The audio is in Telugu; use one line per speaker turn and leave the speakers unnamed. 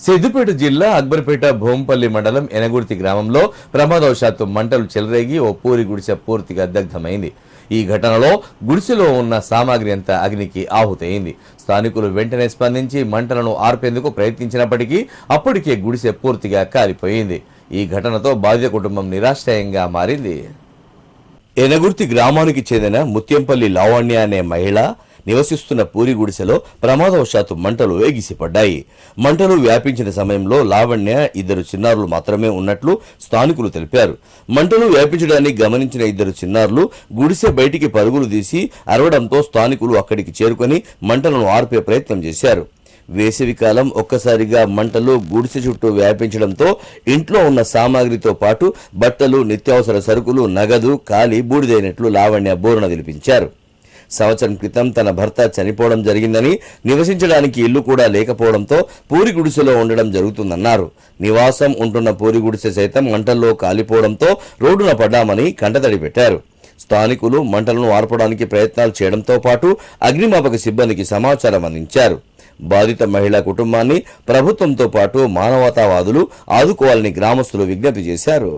సిద్దిపేట జిల్లా అక్బర్పేట భూంపల్లి మండలం ఎనగుర్తి గ్రామంలో ప్రమాదవశాత్తు మంటలు చెలరేగి ఓ పూరి గుడిసె పూర్తిగా దగ్ధమైంది. ఈ ఘటనలో గుడిసెలో ఉన్న సామాగ్రి అంతా అగ్నికి ఆహుతైంది. స్థానికులు వెంటనే స్పందించి మంటలను ఆర్పేందుకు ప్రయత్నించినప్పటికీ అప్పటికే గుడిసె పూర్తిగా కాలిపోయింది. ఈ ఘటనతో బాధిత కుటుంబం నిరాశ్రయంగా మారింది. ఎనగుర్తి గ్రామానికి చెందిన ముత్యంపల్లి లావణ్య అనే మహిళ నివసిస్తున్న పూరి గుడిసెలో ప్రమాదవశాత్తు మంటలు ఎగిసిపడ్డాయి. మంటలు వ్యాపించిన సమయంలో లావణ్య ఇద్దరు చిన్నారులు మాత్రమే ఉన్నట్లు స్థానికులు తెలిపారు. మంటలు వ్యాపించడాన్ని గమనించిన ఇద్దరు చిన్నారులు గుడిసె బయటికి పరుగులు తీసి అరవడంతో స్థానికులు అక్కడికి చేరుకొని మంటలను ఆర్పే ప్రయత్నం చేశారు. వేసవికాలం ఒక్కసారిగా మంటలు గుడిసె చుట్టూ వ్యాపించడంతో ఇంట్లో ఉన్న సామాగ్రితో పాటు బట్టలు, నిత్యావసర సరుకులు, నగదు కాలి బూడిదైనట్లు లావణ్య బోరున తెలిపించారు. సంవత్సరం క్రితం తన భర్త చనిపోవడం జరిగిందని, నివసించడానికి ఇల్లు కూడా లేకపోవడంతో పూరి గుడిసెలో ఉండడం జరుగుతుందన్నారు. నివాసం ఉంటున్న పూరి గుడిసె సైతం మంటల్లో కాలిపోవడంతో రోడ్డున పడ్డామని కంటతడి పెట్టారు. స్థానికులు మంటలను ఆర్పడానికి ప్రయత్నాలు చేయడంతో పాటు అగ్నిమాపక సిబ్బందికి సమాచారం అందించారు. బాధిత మహిళా కుటుంబాన్ని ప్రభుత్వంతో పాటు మానవతావాదులు ఆదుకోవాలని గ్రామస్తులు విజ్ఞప్తి చేశారు.